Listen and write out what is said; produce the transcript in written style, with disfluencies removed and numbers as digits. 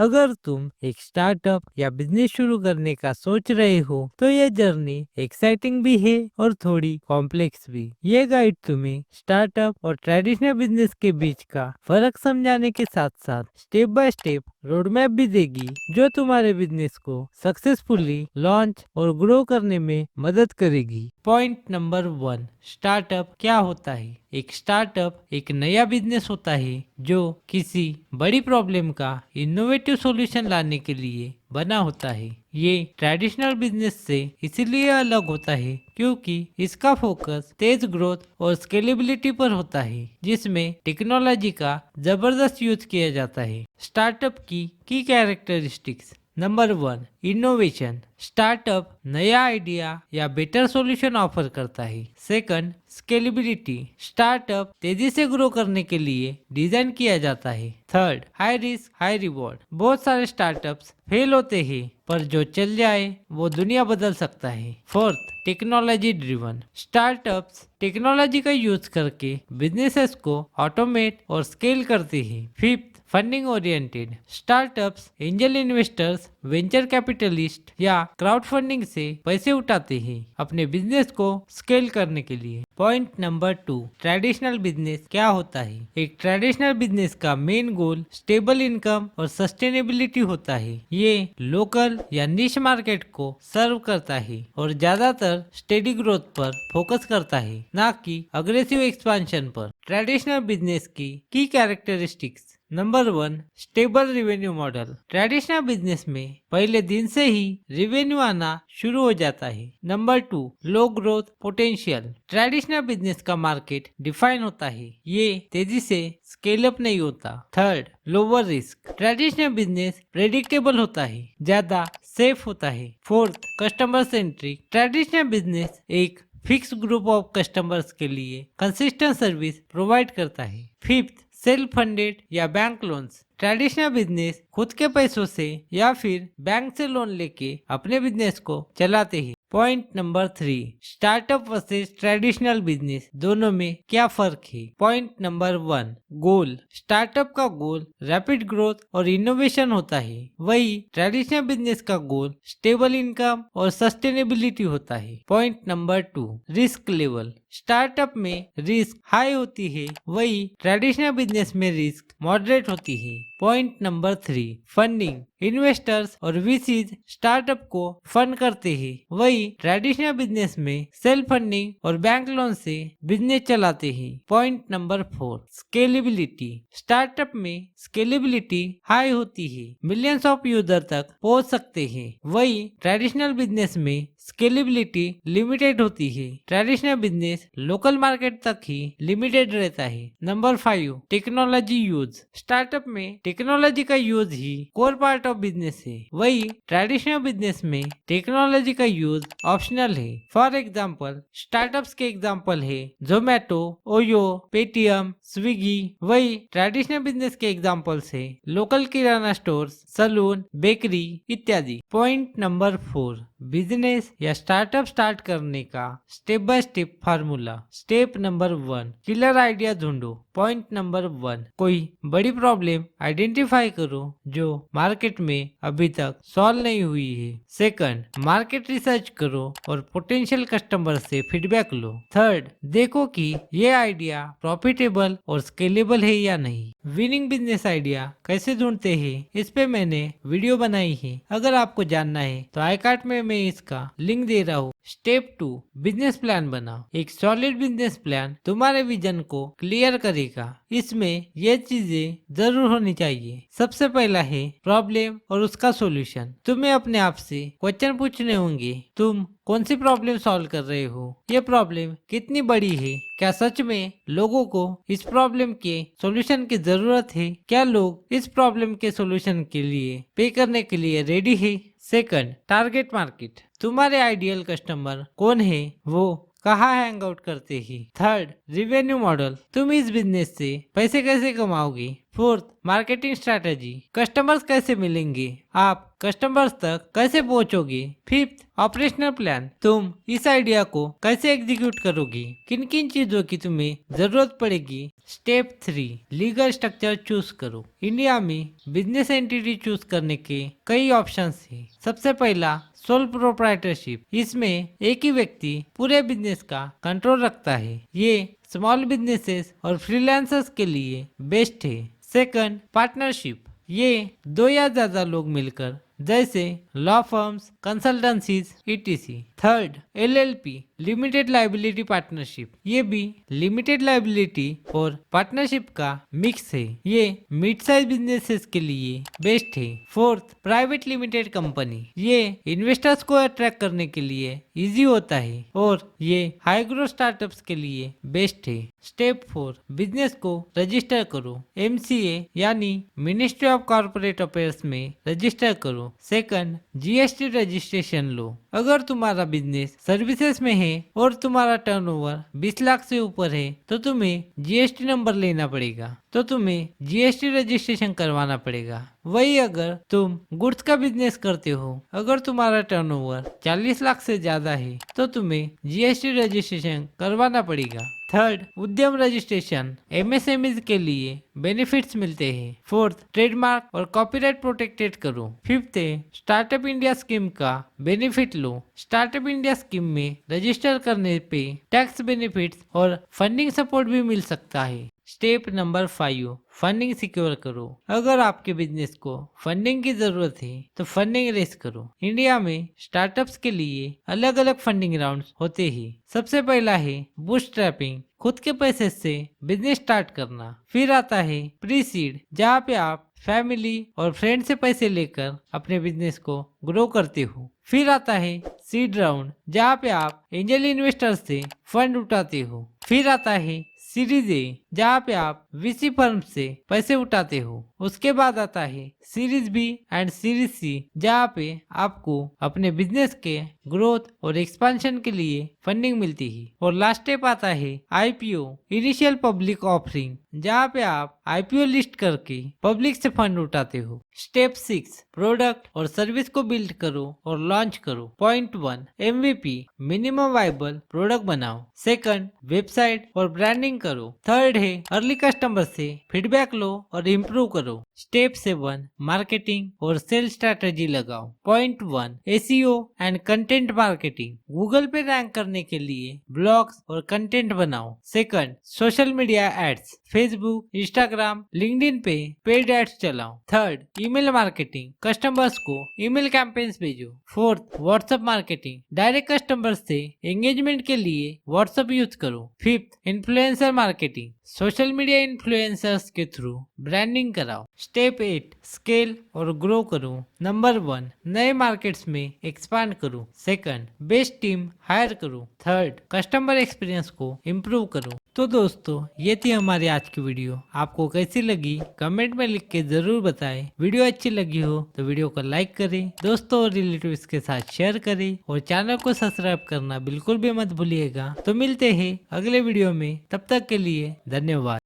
अगर तुम एक स्टार्टअप या बिजनेस शुरू करने का सोच रहे हो तो ये जर्नी एक्साइटिंग भी है और थोड़ी कॉम्प्लेक्स भी। ये गाइड तुम्हें स्टार्टअप और ट्रेडिशनल बिजनेस के बीच का फर्क समझाने के साथ साथ step by step road map भी देगी जो तुम्हारे बिजनेस को सक्सेसफुली लॉन्च और ग्रो करने में मदद करेगी। पॉइंट नंबर 1, स्टार्टअप क्या होता है। एक स्टार्टअप एक नया बिजनेस होता है जो किसी बड़ी प्रॉब्लम का इनोवेटिव सॉल्यूशन लाने के लिए बना होता है। ये ट्रेडिशनल बिजनेस से इसलिए अलग होता है क्योंकि इसका फोकस तेज ग्रोथ और स्केलेबिलिटी पर होता है, जिसमें टेक्नोलॉजी का जबरदस्त यूज किया जाता है। स्टार्टअप की कैरेक्टरिस्टिक्स। Number 1, innovation. स्टार्टअप नया आइडिया या बेटर सॉल्यूशन ऑफर करता है। Second, scalability. स्टार्टअप तेजी से ग्रो करने के लिए डिजाइन किया जाता है। Third, high risk high reward. बहुत सारे स्टार्टअप्स फेल होते हैं पर जो चल जाए वो दुनिया बदल सकता है। Fourth, technology driven. Startups technology का यूज करके बिजनेसेस को ऑटोमेट और स्केल करते हैं। Fifth, funding oriented. Startups angel investors, venture capitalist या क्राउड फंडिंग से पैसे उठाते हैं अपने बिजनेस को स्केल करने के लिए। पॉइंट नंबर 2, ट्रेडिशनल बिजनेस क्या होता है। एक ट्रेडिशनल बिजनेस का मेन गोल स्टेबल इनकम और सस्टेनेबिलिटी होता है। ये लोकल या निश मार्केट को सर्व करता है और ज्यादातर स्टेडी ग्रोथ पर फोकस करता है, ना कि अग्रेसिव एक्सपेंशन पर। ट्रेडिशनल बिजनेस की characteristics. Number 1, stable revenue model. Traditional business में पहले दिन से ही रिवेन्यू आना शुरू हो जाता है। नंबर 2, लो ग्रोथ पोटेंशियल। ट्रेडिशनल बिजनेस का मार्केट डिफाइन होता है, ये तेजी से स्केल अप नहीं होता। Third, lower risk. Traditional business predictable होता है, ज्यादा सेफ होता है। Fourth, customer centric. Traditional business एक फिक्स ग्रुप ऑफ कस्टमर्स के लिए कंसिस्टेंट सर्विस प्रोवाइड करता है। फिफ्थ, सेल्फ फंडेड या बैंक लोन्स। ट्रेडिशनल बिजनेस खुद के पैसों से या फिर बैंक से लोन लेके अपने बिजनेस को चलाते हैं। Point number 3, startup versus traditional business, दोनों में क्या फर्क है। पॉइंट नंबर 1, गोल। स्टार्टअप का गोल रैपिड ग्रोथ और इनोवेशन होता है, वही ट्रेडिशनल बिजनेस का गोल स्टेबल इनकम और सस्टेनेबिलिटी होता है। Point number 2, risk level. Startup में रिस्क हाई होती है, वही ट्रेडिशनल बिजनेस में रिस्क मॉडरेट होती है। Point number 3, funding. इन्वेस्टर्स और वीसीज स्टार्टअप को फंड करते हैं, वही ट्रेडिशनल बिजनेस में सेल्फ फंडिंग और बैंक लोन से बिजनेस चलाते हैं। Point number 4, scalability. स्टार्टअप में स्केलेबिलिटी हाई होती है, मिलियंस ऑफ यूजर तक पहुंच सकते हैं, वही ट्रेडिशनल बिजनेस में स्केलेबिलिटी लिमिटेड होती है। ट्रेडिशनल बिजनेस लोकल मार्केट तक ही लिमिटेड रहता है। Number 5, technology use. स्टार्टअप में टेक्नोलॉजी का use he core part of business है, वही ट्रेडिशनल बिजनेस में टेक्नोलॉजी का यूज ऑप्शनल है। फॉर एग्जाम्पल, स्टार्टअप्स के एग्जाम्पल है जोमेटो, ओयो, पेटीएम, स्विगी, वही ट्रेडिशनल बिजनेस के एग्जाम्पल्स है लोकल किराना स्टोर्स, सलून, बेकरी इत्यादि। पॉइंट नंबर 4, बिजनेस या स्टार्टअप स्टार्ट करने का step by step formula. Step number 1, killer idea ढूंढो। पॉइंट नंबर 1, कोई बड़ी प्रॉब्लम आइडेंटिफाई करो जो मार्केट में अभी तक सॉल्व नहीं हुई है। सेकंड, मार्केट रिसर्च करो और पोटेंशियल कस्टमर से फीडबैक लो। थर्ड, देखो कि ये आइडिया प्रॉफिटेबल और स्केलेबल है या नहीं। विनिंग बिजनेस आइडिया कैसे ढूंढते हैं, इस पे मैंने वीडियो बनाई है, अगर आपको जानना है तो आई कार्ड में मैं इसका लिंक दे रहा हूँ। स्टेप 2, बिजनेस प्लान बनाओ। एक सॉलिड बिजनेस प्लान तुम्हारे विजन को क्लियर करेगा। इसमें ये चीजें जरूर होनी चाहिए। सबसे पहला है प्रॉब्लम और उसका सॉल्यूशन। तुम्हें अपने आप से क्वेश्चन पूछने होंगे, तुम कौन सी प्रॉब्लम सॉल्व कर रहे हो, ये प्रॉब्लम कितनी बड़ी है, क्या सच में लोगों को इस प्रॉब्लम के सॉल्यूशन की जरूरत है, क्या लोग इस प्रॉब्लम के सॉल्यूशन के लिए पे करने के लिए रेडी है। Second, target market. तुम्हारे आइडियल कस्टमर कौन है, वो कहाँ हैंग आउट करते हैं। Third, revenue model. तुम इस बिजनेस से पैसे कैसे कमाओगे, फोर्थ, मार्केटिंग स्ट्रैटेजी, कस्टमर्स कैसे मिलेंगे, आप कस्टमर्स तक कैसे पहुंचोगे। फिफ्थ, ऑपरेशनल प्लान, तुम इस आइडिया को कैसे एग्जीक्यूट करोगे, किन किन चीजों की तुम्हें जरूरत पड़ेगी। स्टेप 3, लीगल स्ट्रक्चर चूज करो। इंडिया में बिजनेस एंटिटी चूज करने के कई ऑप्शंस हैं। सबसे पहला, सोल प्रोप्राइटरशिप, इसमें एक ही व्यक्ति पूरे बिजनेस का कंट्रोल रखता है। ये स्मॉल बिजनेसेस और फ्रीलांसर्स के लिए बेस्ट है। सेकंड, पार्टनरशिप, ये 2 या ज्यादा लोग मिलकर, जैसे law firms, consultancies etc। Third, LLP, limited liability partnership, ये भी लिमिटेड लाइबिलिटी और पार्टनरशिप का मिक्स है। ये मिड साइज बिजनेसेस के लिए बेस्ट है। फोर्थ, प्राइवेट लिमिटेड कंपनी, ये इन्वेस्टर्स को अट्रैक्ट करने के लिए इजी होता है और ये हाई ग्रोथ स्टार्टअप्स के लिए बेस्ट है। स्टेप 4, बिजनेस को रजिस्टर करो। MCA यानी मिनिस्ट्री ऑफ कॉर्पोरेट अफेयर्स में रजिस्टर करो। सेकंड, GST रजिस्ट्रेशन लो। अगर तुम्हारा बिजनेस सर्विसेज में है और तुम्हारा टर्नओवर 20 लाख से ऊपर है तो तुम्हें GST नंबर लेना पड़ेगा, तो तुम्हें GST रजिस्ट्रेशन करवाना पड़ेगा। वही अगर तुम गुड्स का बिजनेस करते हो, अगर तुम्हारा टर्नओवर 40 लाख से ज्यादा है तो तुम्हें GST रजिस्ट्रेशन करवाना पड़ेगा। थर्ड, उद्यम रजिस्ट्रेशन, MSMEs के लिए बेनिफिट्स मिलते हैं। फोर्थ, ट्रेडमार्क और कॉपीराइट प्रोटेक्टेड करो। फिफ्थ है, स्टार्टअप इंडिया स्कीम का बेनिफिट लो। स्टार्टअप इंडिया स्कीम में रजिस्टर करने पे टैक्स बेनिफिट्स और फंडिंग सपोर्ट भी मिल सकता है। स्टेप नंबर 5, फंडिंग सिक्योर करो। अगर आपके बिजनेस को फंडिंग की जरूरत है तो फंडिंग रेस करो। इंडिया में स्टार्टअप्स के लिए अलग अलग फंडिंग राउंड्स होते हैं। सबसे पहला है बूटस्ट्रैपिंग, खुद के पैसे से बिजनेस स्टार्ट करना। फिर आता है प्री सीड, जहाँ पे आप फैमिली और फ्रेंड से पैसे लेकर अपने बिजनेस को ग्रो करते हो। फिर आता है सीड राउंड, जहाँ पे आप एंजल इन्वेस्टर से फंड उठाते हो। फिर आता है सीरीज ए, जहाँ पे आप VC फर्म से पैसे उठाते हो। उसके बाद आता है series B and series C, जहाँ पे आपको अपने बिजनेस के ग्रोथ और एक्सपेंशन के लिए फंडिंग मिलती है। और लास्ट स्टेप आता है IPO, इनिशियल पब्लिक ऑफरिंग, जहाँ पे आप IPO लिस्ट करके पब्लिक से फंड उठाते हो। स्टेप 6, प्रोडक्ट और सर्विस को बिल्ड करो और लॉन्च करो। Point 1, MVP, minimum viable product बनाओ। सेकंड, वेबसाइट और ब्रांडिंग करो। थर्ड है अर्ली कस्टमर से फीडबैक लो और इम्प्रूव करो। स्टेप 7, मार्केटिंग और सेल स्ट्रैटेजी लगाओ। Point 1, SEO and content marketing, Google पे रैंक करने के लिए ब्लॉग्स और कंटेंट बनाओ। Second, social media ads, Facebook, Instagram, LinkedIn पे पेड एड्स चलाओ। थर्ड, ईमेल मार्केटिंग, कस्टमर्स को ईमेल कैंपेन्स भेजो। Fourth, WhatsApp marketing, direct customers से एंगेजमेंट के लिए व्हाट्सएप यूज करो। Fifth, influencer marketing, social media influencers के थ्रू ब्रांडिंग कराओ। स्टेप 8, स्केल और ग्रो करो। नंबर 1, नए मार्केट्स में एक्सपांड करो। सेकंड, बेस्ट टीम हायर करो। थर्ड, कस्टमर एक्सपीरियंस को इम्प्रूव करो। तो दोस्तों, ये थी हमारी आज की वीडियो। आपको कैसी लगी कमेंट में लिख के जरूर बताएं। वीडियो अच्छी लगी हो तो वीडियो को लाइक करें, दोस्तों और रिलेटिव्स के साथ शेयर करें और चैनल को सब्सक्राइब करना बिल्कुल भी मत भूलिएगा। तो मिलते हैं अगले वीडियो में, तब तक के लिए धन्यवाद।